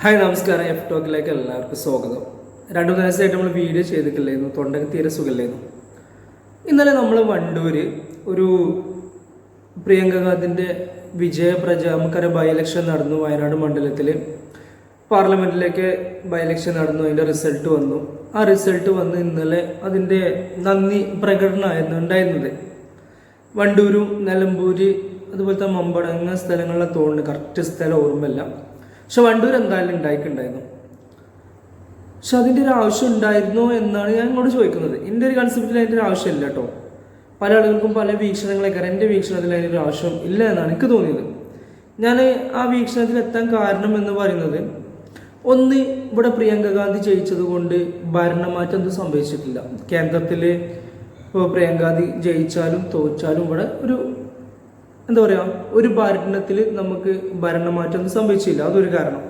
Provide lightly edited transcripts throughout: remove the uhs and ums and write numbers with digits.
Hi നമസ്കാരം. F ടോക്കിലേക്ക് എല്ലാവർക്കും സ്വാഗതം. 2 ദിവസമായിട്ട് നമ്മൾ വീഡിയോ ചെയ്തിട്ടില്ലായിരുന്നു, തൊണ്ടക്ക് തീരെ സുഖമില്ലായിരുന്നു. ഇന്നലെ നമ്മൾ വണ്ടൂര് ഒരു പ്രിയങ്ക ഗാന്ധിൻ്റെ നമുക്കറിയാം ബൈ ഇലക്ഷൻ നടന്നു. വയനാട് മണ്ഡലത്തിൽ പാർലമെൻറ്റിലേക്ക് ബൈ ഇലക്ഷൻ നടന്നു. അതിൻ്റെ റിസൾട്ട് വന്നു. ആ റിസൾട്ട് വന്ന് ഇന്നലെ അതിൻ്റെ നന്ദി പ്രകടനമായിരുന്നു ഉണ്ടായിരുന്നത്. വണ്ടൂരും നിലമ്പൂര് അതുപോലത്തെ മമ്പടം അങ്ങനെ സ്ഥലങ്ങളിലെ തോന്നുന്നു, കറക്റ്റ് സ്ഥലം ഓർമ്മയില്ല. പക്ഷെ വണ്ടൂർ എന്തായാലും ഉണ്ടായിട്ടുണ്ടായിരുന്നു. പക്ഷെ അതിൻ്റെ ഒരു ആവശ്യം ഉണ്ടായിരുന്നോ എന്നാണ് ഞാൻ ഇങ്ങോട്ട് ചോദിക്കുന്നത്. എൻ്റെ ഒരു കൺസെപ്റ്റിൽ അതിൻ്റെ ഒരു ആവശ്യമില്ല കേട്ടോ. പല ആളുകൾക്കും പല വീക്ഷണങ്ങളൊക്കെ. എൻ്റെ വീക്ഷണത്തിൽ അതിൻ്റെ ഒരു ആവശ്യം ഇല്ല എന്നാണ് എനിക്ക് തോന്നിയത്. ഞാൻ ആ വീക്ഷണത്തിൽ എത്താൻ കാരണം എന്ന് പറയുന്നത്, ഒന്ന്, ഇവിടെ പ്രിയങ്ക ഗാന്ധി ജയിച്ചത് കൊണ്ട് ഭരണമാറ്റം ഒന്നും സംഭവിച്ചിട്ടില്ല. കേന്ദ്രത്തിൽ ഇപ്പോൾ പ്രിയങ്ക ഗാന്ധി ജയിച്ചാലും തോച്ചാലും ഇവിടെ എന്താ പറയുക, ഒരു ഭരണത്തിൽ നമുക്ക് ഭരണമാറ്റം ഒന്നും സംഭവിച്ചില്ല. അതൊരു കാരണം.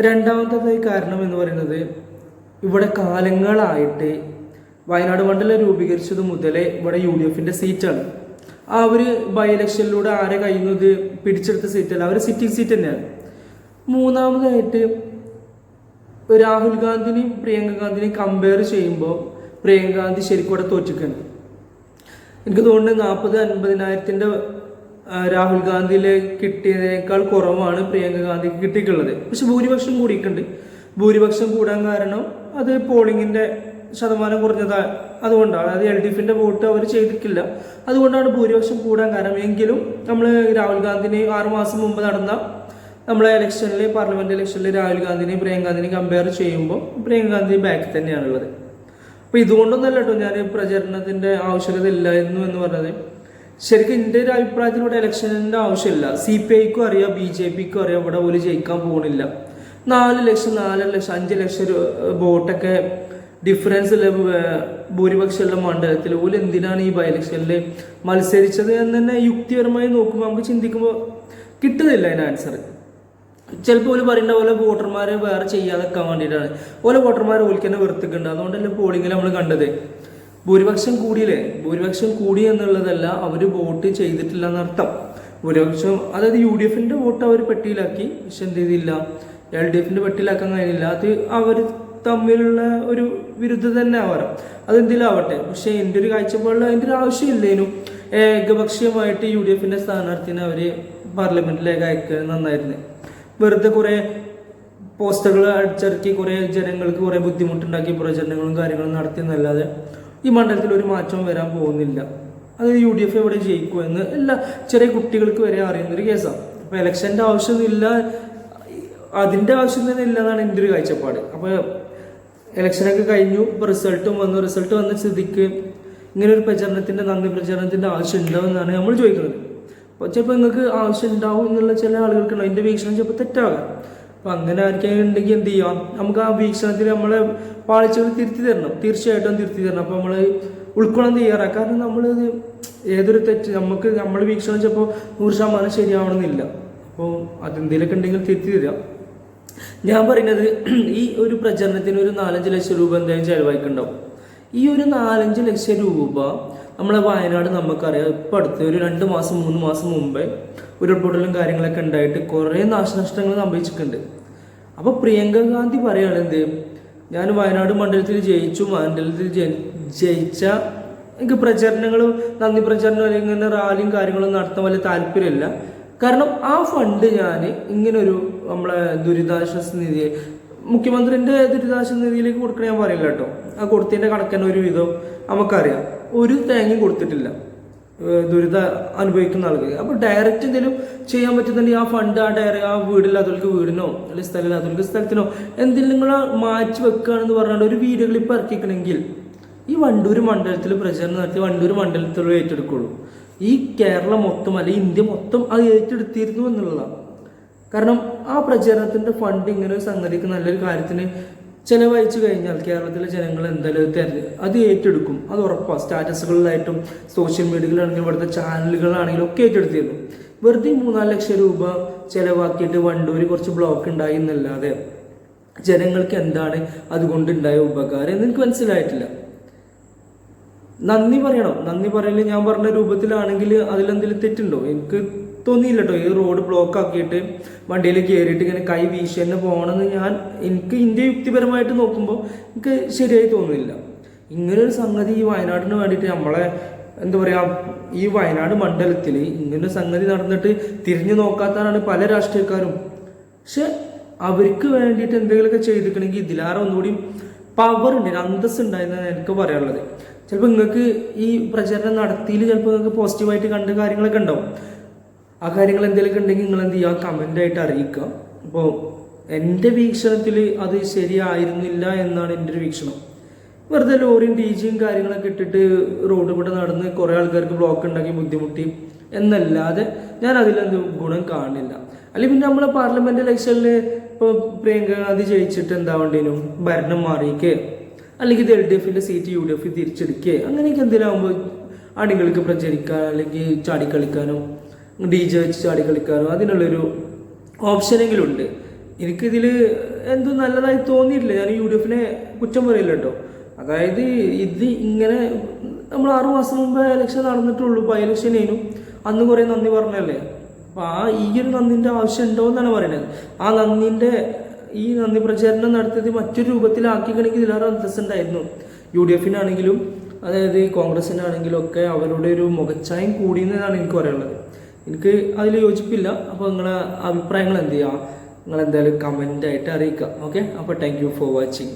രണ്ടാമത്തെ കാരണം എന്ന് പറയുന്നത്, ഇവിടെ കാലങ്ങളായിട്ട് വയനാട് മണ്ഡലം രൂപീകരിച്ചത് മുതലേ ഇവിടെ UDFൻ്റെ സീറ്റാണ്. അവർ ബൈ ഇലക്ഷനിലൂടെ ആരെ കഴിയുന്നത് പിടിച്ചെടുത്ത സീറ്റല്ല, അവർ സിറ്റിംഗ് സീറ്റ് തന്നെയാണ്. മൂന്നാമതായിട്ട് രാഹുൽ ഗാന്ധിനെയും പ്രിയങ്ക ഗാന്ധിനെയും കമ്പയർ ചെയ്യുമ്പോൾ പ്രിയങ്ക ഗാന്ധി ശരിക്കും ഇവിടെ തോറ്റിക്കാണ്. എനിക്ക് തോന്നുന്നത് 40-50,000 രാഹുൽ ഗാന്ധിയിലെ കിട്ടിയതിനേക്കാൾ കുറവാണ് പ്രിയങ്ക ഗാന്ധിക്ക് കിട്ടിയിട്ടുള്ളത്. പക്ഷെ ഭൂരിപക്ഷം കൂടിയിട്ടുണ്ട്. ഭൂരിപക്ഷം കൂടാൻ കാരണം അത് പോളിങ്ങിൻ്റെ ശതമാനം കുറഞ്ഞത് അതുകൊണ്ടാണ്. അതായത് LDFൻ്റെ വോട്ട് അവർ ചെയ്തിട്ടില്ല, അതുകൊണ്ടാണ് ഭൂരിപക്ഷം കൂടാൻ കാരണം. എങ്കിലും നമ്മൾ രാഹുൽ ഗാന്ധിനെ 6 മാസം മുമ്പ് നടന്ന നമ്മളെ ഇലക്ഷനിൽ, പാർലമെൻറ്റ് ഇലക്ഷനിൽ രാഹുൽ ഗാന്ധിനെയും പ്രിയങ്ക ഗാന്ധിനെയും കമ്പയർ ചെയ്യുമ്പോൾ പ്രിയങ്ക ഗാന്ധി ബാക്ക് തന്നെയാണുള്ളത്. അപ്പോൾ ഇതുകൊണ്ടൊന്നല്ല കേട്ടോ ഞാൻ പ്രചരണത്തിൻ്റെ ആവശ്യകത ഇല്ലായിരുന്നു എന്ന് പറഞ്ഞത്. ശരിക്കും എൻ്റെ ഒരു അഭിപ്രായത്തിലൂടെ ഇലക്ഷനിൻ്റെ ആവശ്യമില്ല. CPIക്കും അറിയാം, BJPക്കും അറിയാം ഇവിടെ ഒരു ജയിക്കാൻ പോകുന്നില്ല. 4 ലക്ഷം 4.5 ലക്ഷം 5 ലക്ഷം വോട്ടൊക്കെ ഡിഫറൻസ് ഭൂരിപക്ഷമുള്ള മണ്ഡലത്തിൽ ഓല് എന്തിനാണ് ഈ ബൈ ഇലക്ഷനിൽ മത്സരിച്ചത് എന്ന് തന്നെ യുക്തിപരമായി നോക്കുമ്പോൾ നമുക്ക് ചിന്തിക്കുമ്പോൾ കിട്ടുന്നില്ല അതിന് ആൻസർ. ചിലപ്പോൾ ഓല് പറയുന്ന പോലെ വോട്ടർമാരെ വേറെ ചെയ്യാതെക്കാൻ വേണ്ടിയിട്ടാണ്. ഓരോ വോട്ടർമാരെ ഓൽക്ക് തന്നെ വെറുത്തിട്ടുണ്ട്. അതുകൊണ്ടല്ലേ പോളിങ്ങിൽ നമ്മൾ കണ്ടത് ഭൂരിപക്ഷം കൂടിയില്ലേ. ഭൂരിപക്ഷം കൂടി എന്നുള്ളതല്ല അവർ വോട്ട് ചെയ്തിട്ടില്ല എന്നർത്ഥം. ഭൂരിപക്ഷം അതായത് UDFൻ്റെ വോട്ട് അവർ പെട്ടിയിലാക്കി, പക്ഷെ എന്ത് ചെയ്തില്ല, LDFൻ്റെ പെട്ടിയിലാക്കാൻ കഴിയില്ല. അത് അവർ തമ്മിലുള്ള ഒരു വിരുദ്ധത തന്നെ ആവാം, അതെന്തെങ്കിലും ആവട്ടെ. പക്ഷെ എൻ്റെ ഒരു കാഴ്ചപ്പാടിൽ അതിൻ്റെ ഒരു ആവശ്യമില്ലേനു. ഏകപക്ഷീയമായിട്ട് UDFൻ്റെ സ്ഥാനാർത്ഥിനെ അവർ പാർലമെൻറ്റിലേക്ക് അയക്കുക നന്നായിരുന്നു. വെറുതെ കുറേ പോസ്റ്ററുകൾ അടിച്ചിറക്കി കുറേ ജനങ്ങൾക്ക് കുറേ ബുദ്ധിമുട്ടുണ്ടാക്കി പ്രചരണങ്ങളും കാര്യങ്ങളും നടത്തിയെന്നല്ലാതെ ഈ മണ്ഡലത്തിൽ ഒരു മാറ്റവും വരാൻ പോകുന്നില്ല. അത് UDF എവിടെ ജയിക്കുമെന്ന് എല്ലാ ചെറിയ കുട്ടികൾക്ക് വരെ അറിയുന്നൊരു കേസാണ്. അപ്പോൾ ഇലക്ഷൻ്റെ ആവശ്യമൊന്നുമില്ല, അതിൻ്റെ ആവശ്യം തന്നെ ഇല്ല എന്നാണ് എൻ്റെ ഒരു കാഴ്ചപ്പാട്. അപ്പോൾ ഇലക്ഷനൊക്കെ കഴിഞ്ഞു, ഇപ്പോൾ റിസൾട്ട് വന്ന സ്ഥിതിക്ക് ഇങ്ങനെ ഒരു നന്ദി പ്രചരണത്തിൻ്റെ ആവശ്യം ഉണ്ടാവുമെന്നാണ് നമ്മൾ ചോദിക്കുന്നത്. അപ്പോൾ ചിലപ്പോൾ നിങ്ങൾക്ക് ആവശ്യം ഉണ്ടാവും എന്നുള്ള ചില ആളുകൾക്കുണ്ടാവും. എൻ്റെ വീക്ഷണം ചിലപ്പോൾ തെറ്റാകാം. അപ്പം അങ്ങനെ ആർക്കെങ്കിലും ഉണ്ടെങ്കിൽ എന്ത് ചെയ്യാം, നമുക്ക് ആ വീക്ഷണത്തിൽ നമ്മളെ പാളിച്ചകൾ തിരുത്തി തരണം, തീർച്ചയായിട്ടും തിരുത്തി തരണം. അപ്പോൾ നമ്മൾ ഉൾക്കൊള്ളാൻ തയ്യാറാണ്. കാരണം നമ്മളത് ഏതൊരു തെറ്റ് നമ്മുടെ വീക്ഷണം ചിലപ്പോൾ 100% ശരിയാവണമെന്നില്ല. അപ്പോൾ അതെന്തെങ്കിലുമൊക്കെ ഉണ്ടെങ്കിൽ തിരുത്തി തരാം. ഞാൻ പറയുന്നത്, ഈ ഒരു പ്രചരണത്തിന് ഒരു 4-5 ലക്ഷം രൂപ എന്തായാലും ചിലവായിക്കുണ്ടാവും. ഈ ഒരു 4-5 ലക്ഷം രൂപ നമ്മളെ വയനാട് നമുക്കറിയാം, ഇപ്പം അടുത്ത് ഒരു 2 മാസം 3 മാസം മുമ്പേ ഉരുൾപൊട്ടലും കാര്യങ്ങളൊക്കെ ഉണ്ടായിട്ട് കുറേ നാശനഷ്ടങ്ങൾ സംഭവിച്ചിട്ടുണ്ട്. അപ്പോൾ പ്രിയങ്ക ഗാന്ധി പറയുകയാണെന്ത്, ഞാൻ വയനാട് മണ്ഡലത്തിൽ ജയിച്ച എനിക്ക് പ്രചരണങ്ങളും നന്ദി പ്രചരണം അല്ലെങ്കിൽ ഇങ്ങനെ റാലിയും കാര്യങ്ങളും നടത്താൻ വലിയ താല്പര്യമില്ല. കാരണം ആ ഫണ്ട് ഞാൻ ഇങ്ങനൊരു നമ്മളെ ദുരിതാശ്വാസ നിധി, മുഖ്യമന്ത്രിൻ്റെ ദുരിതാശ്വാസ നിധിയിലേക്ക് കൊടുക്കണ ഞാൻ പറയില്ല കേട്ടോ. ആ കൊടുത്തതിൻ്റെ കണക്കന്നെ ഒരു വിധം നമുക്കറിയാം, ഒരു തേങ്ങയും കൊടുത്തിട്ടില്ല അനുഭവിക്കുന്ന ആളുകൾ. അപ്പോൾ ഡയറക്റ്റ് എന്തെങ്കിലും ചെയ്യാൻ പറ്റുന്നുണ്ടെങ്കിൽ ആ ഫണ്ട് ആ വീടില്ലാത്തവർക്ക് വീടിനോ അല്ലെങ്കിൽ സ്ഥലമില്ലാത്തവർക്ക് സ്ഥലത്തിനോ എന്തെങ്കിലും നിങ്ങൾ മാറ്റി വെക്കുകയാണെന്ന് പറഞ്ഞാൽ ഒരു വീഡിയോ ക്ലിപ്പ് ഇറക്കിക്കണമെങ്കിൽ ഈ വണ്ടൂർ മണ്ഡലത്തിൽ പ്രചരണം നടത്തി വണ്ടൂർ മണ്ഡലത്തിൽ ഏറ്റെടുക്കുള്ളൂ. ഈ കേരളം മൊത്തം അല്ലെങ്കിൽ ഇന്ത്യ മൊത്തം അത് ഏറ്റെടുത്തിരുന്നു എന്നുള്ളതാണ്. കാരണം ആ പ്രചരണത്തിൻ്റെ ഫണ്ട് ഇങ്ങനെ ഒരു സംഗതിക്ക് നല്ലൊരു കാര്യത്തിന് ചിലവഴിച്ചു കഴിഞ്ഞാൽ കേരളത്തിലെ ജനങ്ങൾ എന്തായാലും അത് ഏറ്റെടുക്കും, അത് ഉറപ്പാണ്. സ്റ്റാറ്റസുകളിലായിട്ടും സോഷ്യൽ മീഡിയയിലാണെങ്കിലും ഇവിടുത്തെ ചാനലുകളാണെങ്കിലും ഒക്കെ ഏറ്റെടുത്തിരുന്നു. വെറുതെ 3-4 ലക്ഷം രൂപ ചിലവാക്കിയിട്ട് വണ്ടൂര് കുറച്ച് ബ്ലോക്ക് ഉണ്ടായി എന്നല്ലാതെ ജനങ്ങൾക്ക് എന്താണ് അതുകൊണ്ടുണ്ടായ ഉപകാരം എന്ന് എനിക്ക് മനസ്സിലായിട്ടില്ല. നന്ദി പറയണം. നന്ദി പറയൽ ഞാൻ പറഞ്ഞ രൂപത്തിലാണെങ്കിൽ അതിലെന്തെങ്കിലും തെറ്റുണ്ടോ? എനിക്ക് തോന്നിയില്ല കേട്ടോ. ഈ റോഡ് ബ്ലോക്ക് ആക്കിയിട്ട് വണ്ടിയിൽ കയറിയിട്ട് ഇങ്ങനെ കൈ വീശി തന്നെ പോകണമെന്ന് എനിക്ക് ഇന്ത്യ യുക്തിപരമായിട്ട് നോക്കുമ്പോൾ എനിക്ക് ശരിയായി തോന്നുന്നില്ല. ഇങ്ങനൊരു സംഗതി ഈ വയനാടിന് വേണ്ടിയിട്ട് നമ്മളെ എന്താ പറയുക, ഈ വയനാട് മണ്ഡലത്തിൽ ഇങ്ങനൊരു സംഗതി നടന്നിട്ട് തിരിഞ്ഞു നോക്കാത്തതാണ് പല രാഷ്ട്രീയക്കാരും. പക്ഷെ അവർക്ക് വേണ്ടിയിട്ട് എന്തെങ്കിലുമൊക്കെ ചെയ്തിട്ടുണ്ടെങ്കിൽ ഇതിലാറെ ഒന്നുകൂടി പവർ ഉണ്ട്, അന്തസ് ഉണ്ടായിരുന്നാണ് എനിക്ക് പറയാനുള്ളത്. ചിലപ്പോൾ നിങ്ങൾക്ക് ഈ പ്രചരണം നടത്തിയിൽ ചിലപ്പോൾ നിങ്ങൾക്ക് പോസിറ്റീവായിട്ട് കണ്ട കാര്യങ്ങളൊക്കെ ഉണ്ടാവും. ആ കാര്യങ്ങൾ എന്തെങ്കിലുമൊക്കെ ഉണ്ടെങ്കിൽ നിങ്ങൾ എന്ത് ചെയ്യുക, കമൻ്റായിട്ട് അറിയിക്കുക. അപ്പോൾ എൻ്റെ വീക്ഷണത്തിൽ അത് ശരിയായിരുന്നില്ല എന്നാണ് എൻ്റെ ഒരു വീക്ഷണം. വെറുതെ ലോറിയും ഡിജിയും കാര്യങ്ങളൊക്കെ ഇട്ടിട്ട് റോഡ് കൂടെ നടന്ന് കുറേ ആൾക്കാർക്ക് ബ്ലോക്ക് ഉണ്ടാക്കി ബുദ്ധിമുട്ടി എന്നല്ലാതെ ഞാൻ അതിലെന്ത് ഗുണം കാണില്ല. അല്ലെങ്കിൽ പിന്നെ നമ്മളെ പാർലമെൻറ്റ് ഇലക്ഷനിൽ ഇപ്പോൾ പ്രിയങ്ക ഗാന്ധി ജയിച്ചിട്ട് എന്താവേണ്ടേനും ഭരണം മാറിയിക്കേ, അല്ലെങ്കിൽ ഇത് LDFൻ്റെ സീറ്റ് UDF തിരിച്ചെടുക്കുക, അങ്ങനെയൊക്കെ എന്തിനാകുമ്പോൾ അണികൾക്ക് പ്രചരിക്കാൻ അല്ലെങ്കിൽ ചാടിക്കളിക്കാനോ DJ വെച്ച് ചാടിക്കളിക്കാനോ അതിനുള്ളൊരു ഓപ്ഷനെങ്കിലും ഉണ്ട്. എനിക്കിതിൽ എന്തോ നല്ലതായി തോന്നിയിട്ടില്ല. ഞാൻ UDFനെ കുറ്റം പറയില്ല കേട്ടോ. അതായത് ഇത് ഇങ്ങനെ നമ്മൾ 6 മാസം മുമ്പ് ഇലക്ഷൻ നടന്നിട്ടുള്ളൂ. ഇപ്പോൾ ഇലക്ഷനേനും അന്ന് കുറേ നന്ദി പറഞ്ഞല്ലേ. അപ്പോൾ ഈ ഒരു നന്ദിൻ്റെ ആവശ്യം ഉണ്ടോ എന്നാണ് പറയുന്നത്. ആ ഈ നന്ദി പ്രചാരണം നടത്തിയത് മറ്റൊരു രൂപത്തിലാക്കിക്കണമെങ്കിൽ ഇതിലേറെ അന്തസ്സുണ്ടായിരുന്നു. UDFനാണെങ്കിലും അതായത് കോൺഗ്രസിനാണെങ്കിലും ഒക്കെ അവരുടെ ഒരു മുഖച്ഛായം കൂടിയെന്നാണ് എനിക്ക് പറയാനുള്ളത്. എനിക്ക് അതിൽ യോജിപ്പില്ല. അപ്പോൾ നിങ്ങളെ അഭിപ്രായങ്ങൾ എന്ത് ചെയ്യുക, നിങ്ങളെന്തായാലും കമൻ്റായിട്ട് അറിയിക്കുക. ഓക്കെ, അപ്പോൾ താങ്ക് യു ഫോർ വാച്ചിങ്.